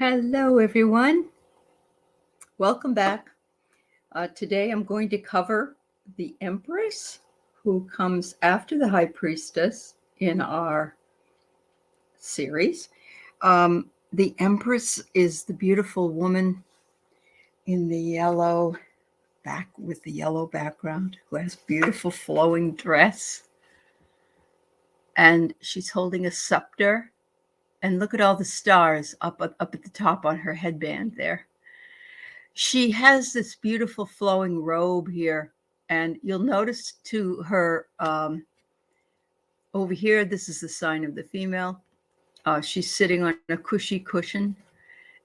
Hello, everyone. Welcome back. Today I'm going to cover the Empress, who comes after the High Priestess in our series. The Empress is the beautiful woman in the yellow with the yellow background who has beautiful flowing dress, and she's holding a scepter. And look at all the stars up at the top on her headband there. She has this beautiful flowing robe here, and you'll notice to her over here, this is the sign of the female. She's sitting on a cushy cushion.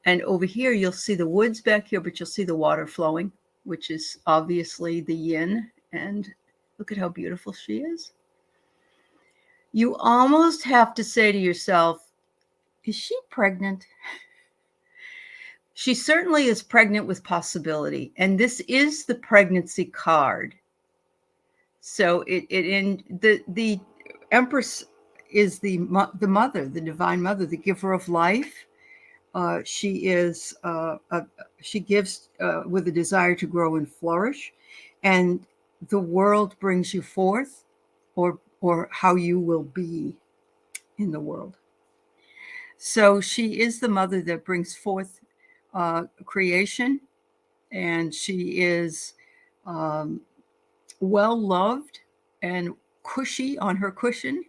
And over here, you'll see the woods back here, but you'll see the water flowing, which is obviously the yin. And look at how beautiful she is. You almost have to say to yourself, is she pregnant? She certainly is pregnant with possibility. And this is the pregnancy card. So the Empress is the mother, the divine mother, the giver of life. She gives with a desire to grow and flourish, and the world brings you forth, or how you will be in the world. So she is the mother that brings forth creation, and she is well loved and cushy on her cushion.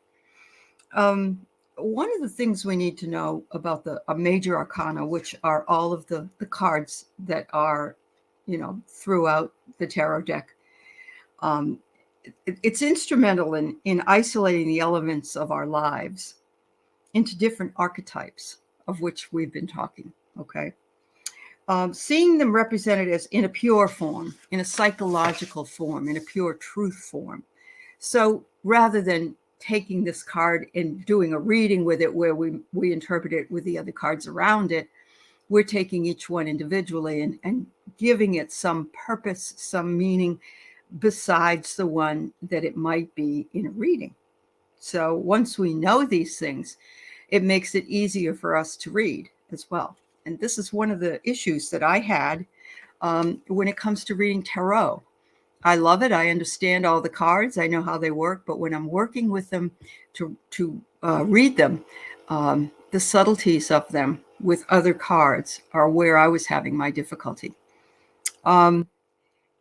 One of the things we need to know about the major arcana, which are all of the cards that are, throughout the tarot deck, it's instrumental in isolating the elements of our lives into different archetypes, of which we've been talking, okay? Seeing them represented as in a pure form, in a psychological form, in a pure truth form. So rather than taking this card and doing a reading with it where we interpret it with the other cards around it, we're taking each one individually and giving it some purpose, some meaning besides the one that it might be in a reading. So once we know these things, it makes it easier for us to read as well. And this is one of the issues that I had when it comes to reading tarot. I love it. I understand all the cards. I know how they work. But when I'm working with them to read them, the subtleties of them with other cards are where I was having my difficulty.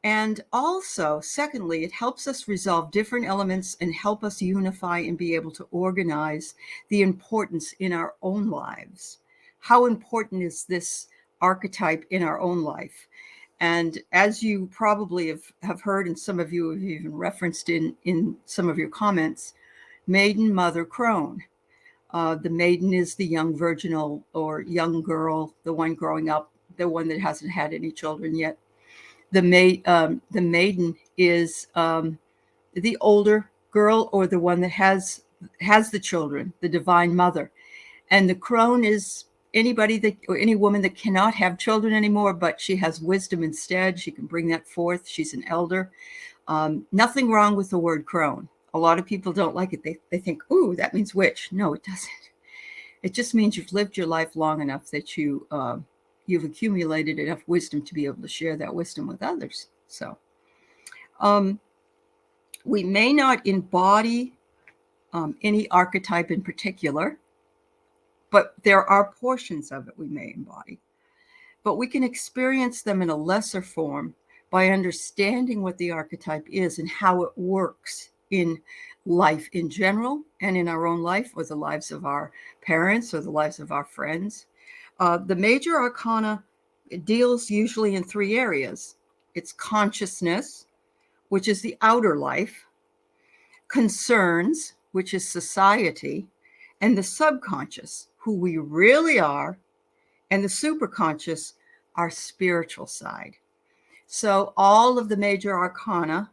And also, secondly, it helps us resolve different elements and help us unify and be able to organize the importance in our own lives. How important is this archetype in our own life? And as you probably have heard, and some of you have even referenced in some of your comments, maiden, mother, crone. The maiden is the young virginal or young girl, the one growing up, the one that hasn't had any children yet. The maiden is the older girl, or the one that has the children, the divine mother. And the crone is anybody or any woman that cannot have children anymore, but she has wisdom instead. She can bring that forth. She's an elder. Nothing wrong with the word crone. A lot of people don't like it. They think, ooh, that means witch. No, it doesn't. It just means you've lived your life long enough that you've accumulated enough wisdom to be able to share that wisdom with others. So we may not embody any archetype in particular, but there are portions of it we may embody. But we can experience them in a lesser form by understanding what the archetype is and how it works in life in general and in our own life, or the lives of our parents or the lives of our friends. The major arcana deals usually in three areas. It's consciousness, which is the outer life, concerns, which is society, and the subconscious, who we really are, and the superconscious, our spiritual side. So all of the major arcana,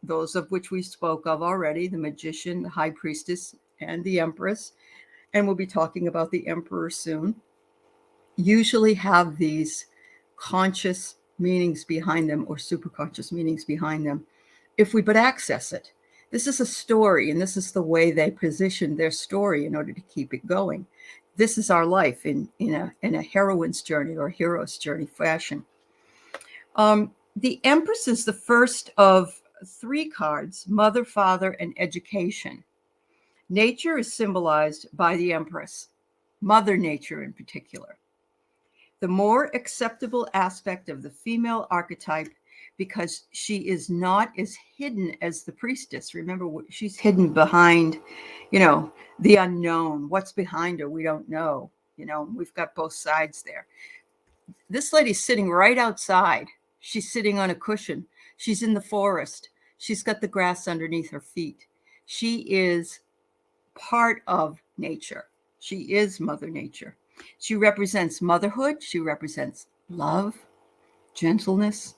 those of which we spoke of already, the magician, the high priestess, and the empress, and we'll be talking about the emperor soon, usually have these conscious meanings behind them, or superconscious meanings behind them, if we but access it. This is a story, and this is the way they position their story in order to keep it going. this is our life in a heroine's journey or hero's journey fashion. The Empress is the first of 3 cards: Mother, Father, and Education. Nature is symbolized by the Empress, Mother Nature in particular. The more acceptable aspect of the female archetype, because she is not as hidden as the Priestess. Remember, she's hidden behind, the unknown. What's behind her, we don't know. We've got both sides there. This lady's sitting right outside. She's sitting on a cushion. She's in the forest. She's got the grass underneath her feet. She is part of nature. She is Mother Nature. She represents motherhood. She represents love, gentleness.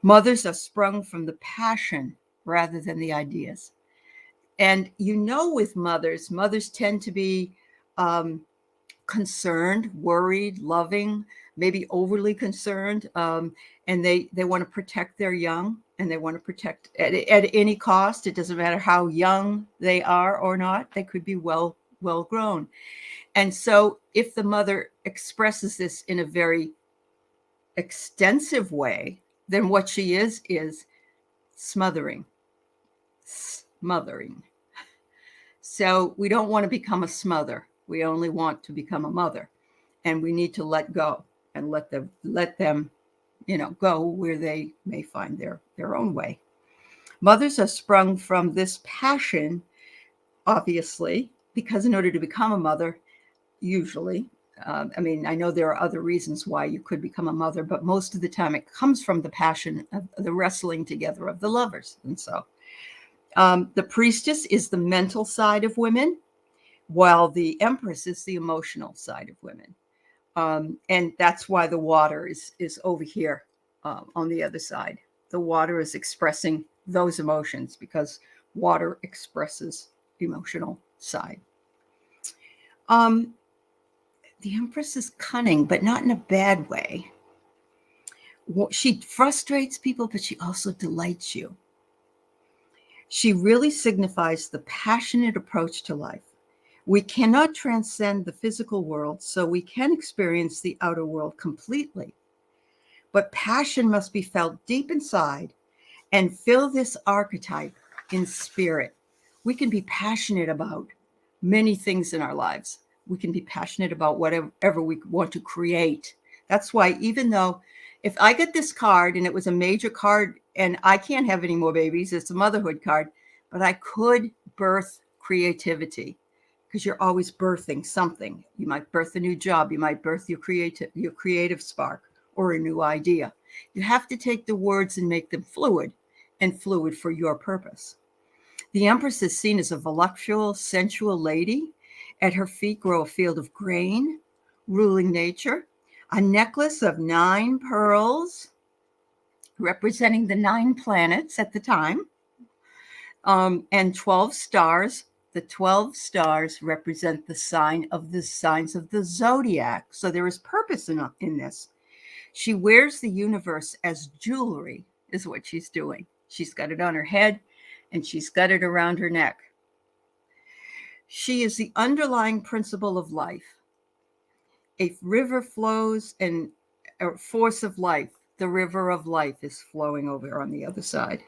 Mothers are sprung from the passion rather than the ideas. And with mothers tend to be concerned, worried, loving, maybe overly concerned. And they want to protect their young, and they want to protect at any cost. It doesn't matter how young they are or not. They could be well grown. And so if the mother expresses this in a very extensive way, then what she is smothering. So we don't want to become a smother. We only want to become a mother, and we need to let go and let them go where they may find their own way. Mothers are sprung from this passion, obviously, because in order to become a mother, usually, I know there are other reasons why you could become a mother, but most of the time it comes from the passion of the wrestling together of the lovers. And so the Priestess is the mental side of women, while the Empress is the emotional side of women. And that's why the water is over here on the other side. The water is expressing those emotions because water expresses emotional side. The Empress is cunning, but not in a bad way. She frustrates people, but she also delights you. She really signifies the passionate approach to life. We cannot transcend the physical world, so we can experience the outer world completely. But passion must be felt deep inside and fill this archetype in spirit. We can be passionate about many things in our lives. We can be passionate about whatever we want to create. That's why, even though if I get this card and it was a major card and I can't have any more babies, it's a motherhood card, but I could birth creativity, because you're always birthing something. You might birth a new job. You might birth your creative spark or a new idea. You have to take the words and make them fluid for your purpose. The Empress is seen as a voluptuous, sensual lady. At her feet grow a field of grain, ruling nature, a necklace of 9 pearls, representing the 9 planets at the time, and 12 stars. The 12 stars represent the signs of the zodiac. So there is purpose in this. She wears the universe as jewelry, is what she's doing. She's got it on her head, and she's got it around her neck. She is the underlying principle of life. A river flows, and a force of life, the river of life, is flowing over on the other side.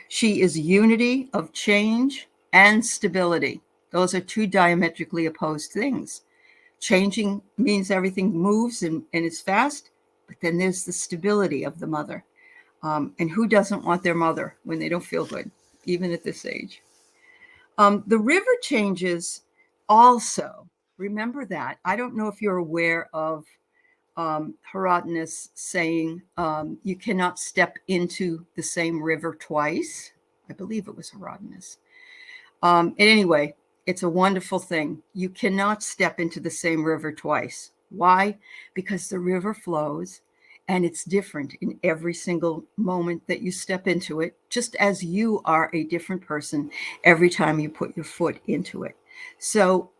She is unity of change and stability. Those are 2 diametrically opposed things. Changing means everything moves and is fast, but then there's the stability of the mother. And who doesn't want their mother when they don't feel good, even at this age? The river changes also. Remember that. I don't know if you're aware of Herodotus saying you cannot step into the same river twice. I believe it was Herodotus. Anyway, it's a wonderful thing. You cannot step into the same river twice. Why? Because the river flows, and it's different in every single moment that you step into it, just as you are a different person every time you put your foot into it. So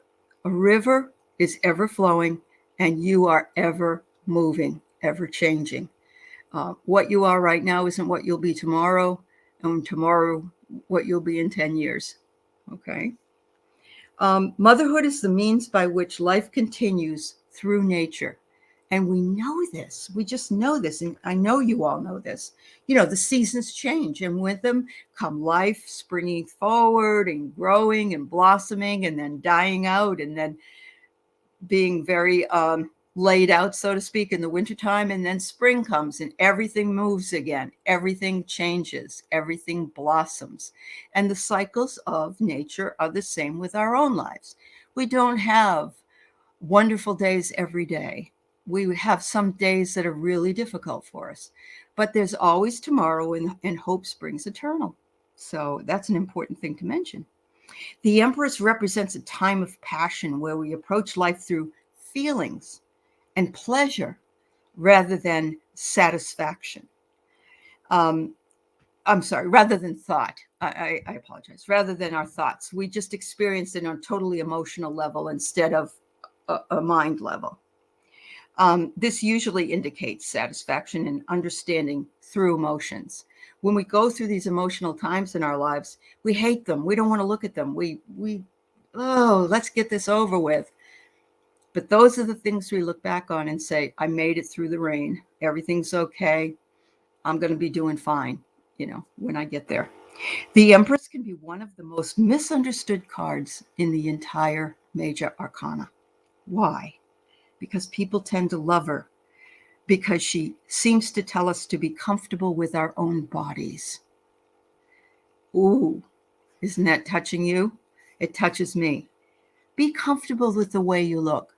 a river is ever flowing, and you are ever moving, ever changing. What you are right now isn't what you'll be tomorrow, and tomorrow what you'll be in 10 years. Okay. Motherhood is the means by which life continues through nature. And we know this. We just know this. And I know you all know this. You know, the seasons change, and with them come life springing forward and growing and blossoming and then dying out and then being very laid out, so to speak, in the wintertime. And then spring comes and everything moves again. Everything changes. Everything blossoms. And the cycles of nature are the same with our own lives. We don't have wonderful days every day. We have some days that are really difficult for us, but there's always tomorrow, and hope springs eternal. So that's an important thing to mention. The Empress represents a time of passion where we approach life through feelings and pleasure rather than satisfaction. I'm sorry, rather than thought. I apologize. Rather than our thoughts. We just experience it on a totally emotional level instead of a mind level. This usually indicates satisfaction and understanding through emotions. When we go through these emotional times in our lives, we hate them. We don't want to look at them. Let's get this over with. But those are the things we look back on and say, I made it through the rain. Everything's okay. I'm going to be doing fine, when I get there. The Empress can be one of the most misunderstood cards in the entire major arcana. Why? Because people tend to love her, because she seems to tell us to be comfortable with our own bodies. Ooh, isn't that touching you? It touches me. Be comfortable with the way you look.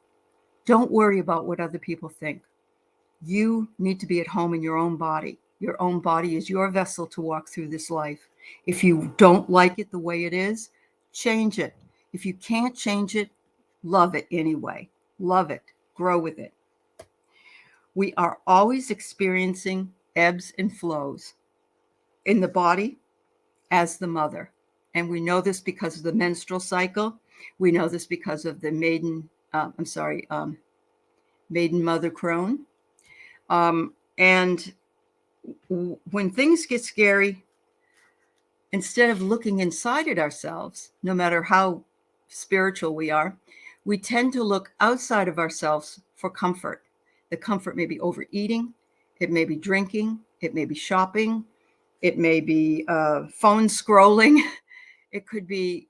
Don't worry about what other people think. You need to be at home in your own body. Your own body is your vessel to walk through this life. If you don't like it the way it is, change it. If you can't change it, love it anyway. Love it. Grow with it. We are always experiencing ebbs and flows in the body as the mother. And we know this because of the menstrual cycle. We know this because of the maiden mother crone. And when things get scary, instead of looking inside at ourselves, no matter how spiritual we are, we tend to look outside of ourselves for comfort. The comfort may be overeating, it may be drinking, it may be shopping, it may be phone scrolling, it could be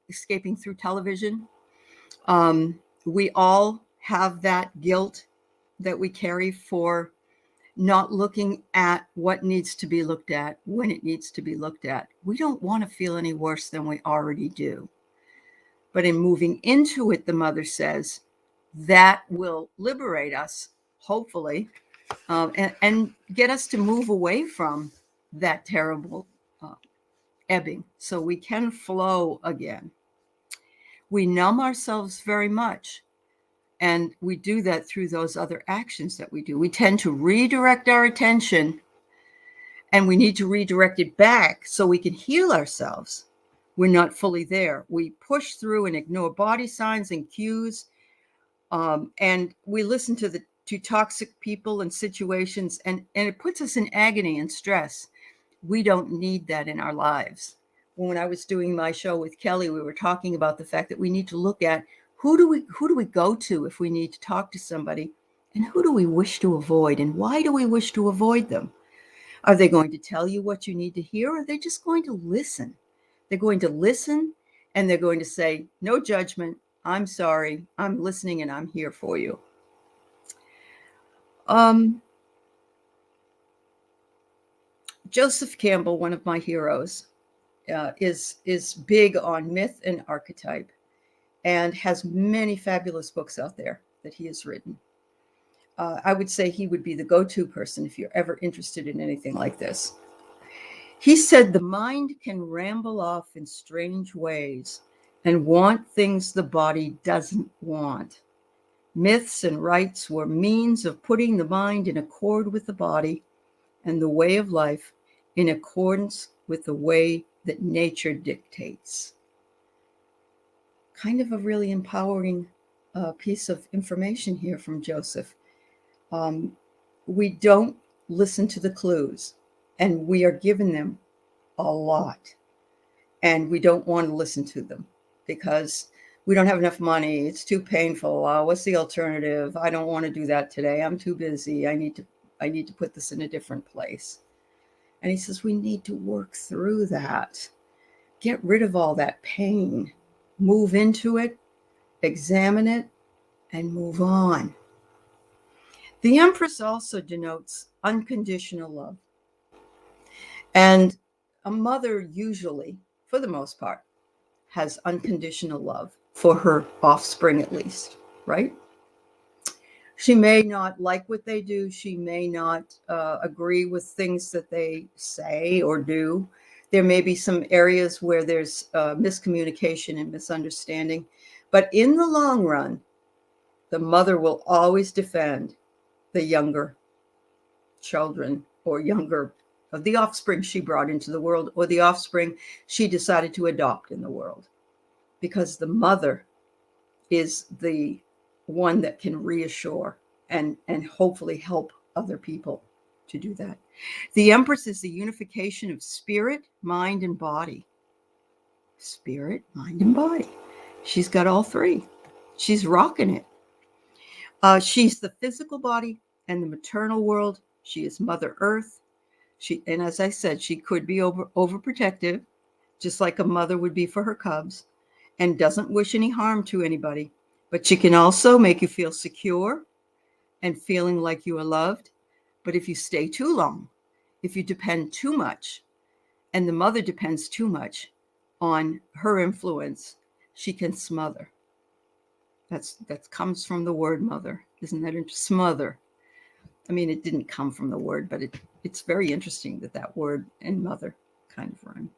escaping through television. We all have that guilt that we carry for not looking at what needs to be looked at when it needs to be looked at. We don't want to feel any worse than we already do. But in moving into it, the mother says, that will liberate us, hopefully, and get us to move away from that terrible ebbing so we can flow again. We numb ourselves very much. And we do that through those other actions that we do. We tend to redirect our attention, and we need to redirect it back so we can heal ourselves. We're not fully there. We push through and ignore body signs and cues. And we listen to toxic people and situations, and it puts us in agony and stress. We don't need that in our lives. When I was doing my show with Kelly, we were talking about the fact that we need to look at who do we go to if we need to talk to somebody, and who do we wish to avoid, and why do we wish to avoid them? Are they going to tell you what you need to hear, or are they just going to listen? They're going to listen, and they're going to say, no judgment, I'm sorry, I'm listening, and I'm here for you. Joseph Campbell, one of my heroes, is big on myth and archetype, and has many fabulous books out there that he has written. I would say he would be the go-to person if you're ever interested in anything like this. He said the mind can ramble off in strange ways and want things the body doesn't want. Myths and rites were means of putting the mind in accord with the body and the way of life in accordance with the way that nature dictates. Kind of a really empowering piece of information here from Joseph. We don't listen to the clues, and we are given them a lot, and we don't want to listen to them because We don't have enough money. It's too painful. What's the alternative? I don't want to do that today. I'm too busy. I need to put this in a different place. And he says, we need to work through that. Get rid of all that pain. Move into it, examine it, and move on. The Empress also denotes unconditional love. And a mother usually, for the most part, has unconditional love for her offspring, at least, right? She may not like what they do. She may not agree with things that they say or do. There may be some areas where there's miscommunication and misunderstanding. But in the long run, the mother will always defend the younger children or younger of the offspring she brought into the world, or the offspring she decided to adopt in the world, because the mother is the one that can reassure and hopefully help other people to do that. The Empress is the unification of spirit, mind, and body. Spirit, mind, and body. She's got all three. She's rocking it. She's the physical body and the maternal world. She is Mother Earth. And as I said, she could be overprotective, just like a mother would be for her cubs, and doesn't wish any harm to anybody. But she can also make you feel secure and feeling like you are loved. But if you stay too long, if you depend too much, and the mother depends too much on her influence, she can smother. That comes from the word mother. Isn't that interesting? Smother. I mean, it didn't come from the word, but it's very interesting that word and mother kind of rhyme.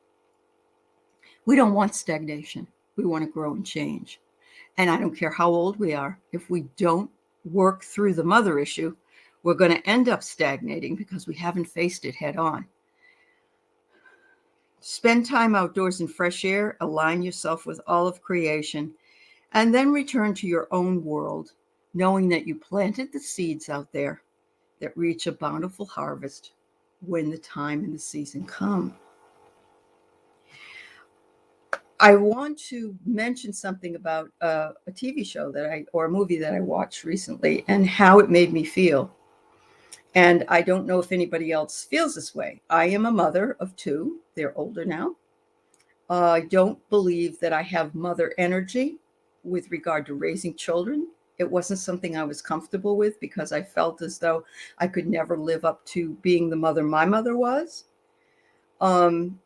We don't want stagnation. We want to grow and change. And I don't care how old we are. If we don't work through the mother issue, we're going to end up stagnating because we haven't faced it head on. Spend time outdoors in fresh air, align yourself with all of creation, and then return to your own world, knowing that you planted the seeds out there that reach a bountiful harvest when the time and the season come. I want to mention something about a TV show or a movie that I watched recently and how it made me feel. And I don't know if anybody else feels this way. I am a mother of two. They're older now. I don't believe that I have mother energy with regard to raising children. It wasn't something I was comfortable with because I felt as though I could never live up to being the mother my mother was. And,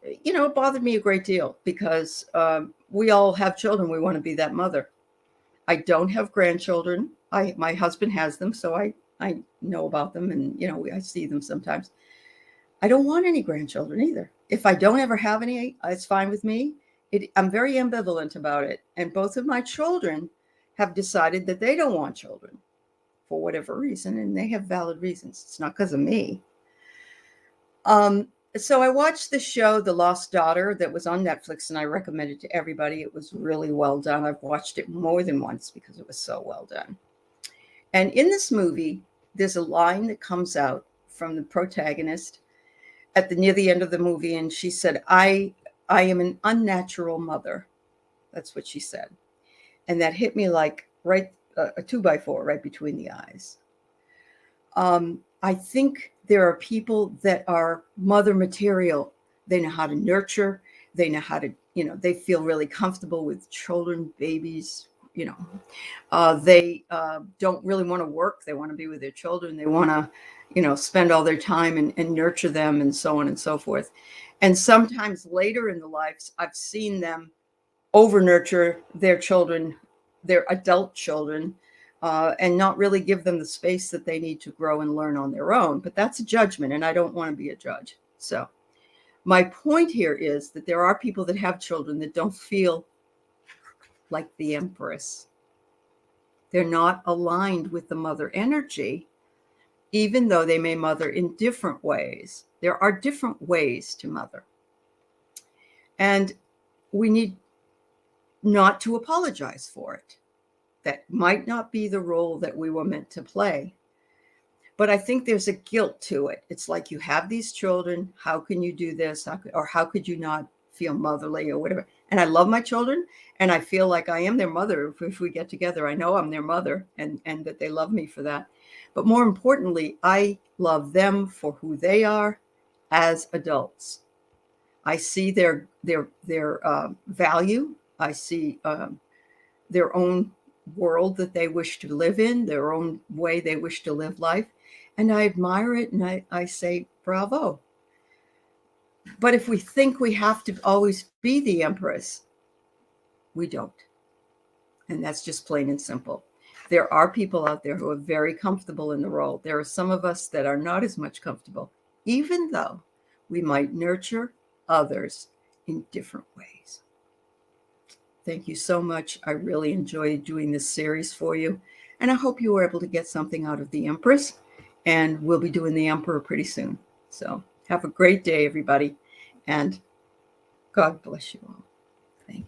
it bothered me a great deal because we all have children. We want to be that mother. I don't have grandchildren. My husband has them, so I know about them, and, I see them sometimes. I don't want any grandchildren either. If I don't ever have any, it's fine with me. I'm very ambivalent about it. And both of my children have decided that they don't want children for whatever reason, and they have valid reasons. It's not because of me. So I watched the show, The Lost Daughter, that was on Netflix, and I recommend it to everybody. It was really well done. I've watched it more than once because it was so well done. And in this movie, there's a line that comes out from the protagonist near the end of the movie, and she said, I am an unnatural mother. That's what she said. And that hit me like a 2x4 right between the eyes. I think there are people that are mother material. They know how to nurture. They know how to, they feel really comfortable with children, babies, they don't really want to work. They want to be with their children. They want to, spend all their time and nurture them and so on and so forth. And sometimes later in the lives, I've seen them over nurture their children, their adult children, and not really give them the space that they need to grow and learn on their own. But that's a judgment, and I don't want to be a judge. So my point here is that there are people that have children that don't feel like the Empress. They're not aligned with the mother energy, even though they may mother in different ways. There are different ways to mother. And we need not to apologize for it. That might not be the role that we were meant to play. But I think there's a guilt to it. It's like, you have these children. How can you do this? How could you not feel motherly or whatever? And I love my children, and I feel like I am their mother. If we get together, I know I'm their mother, and that they love me for that. But more importantly, I love them for who they are as adults. I see their value. I see their own world that they wish to live in, their own way they wish to live life. And I admire it, and I say, bravo. But if we think we have to always be the Empress, we don't. And that's just plain and simple. There are people out there who are very comfortable in the role. There are some of us that are not as much comfortable, even though we might nurture others in different ways. Thank you so much. I really enjoyed doing this series for you. And I hope you were able to get something out of the Empress. And we'll be doing the Emperor pretty soon. So have a great day, everybody. And God bless you all.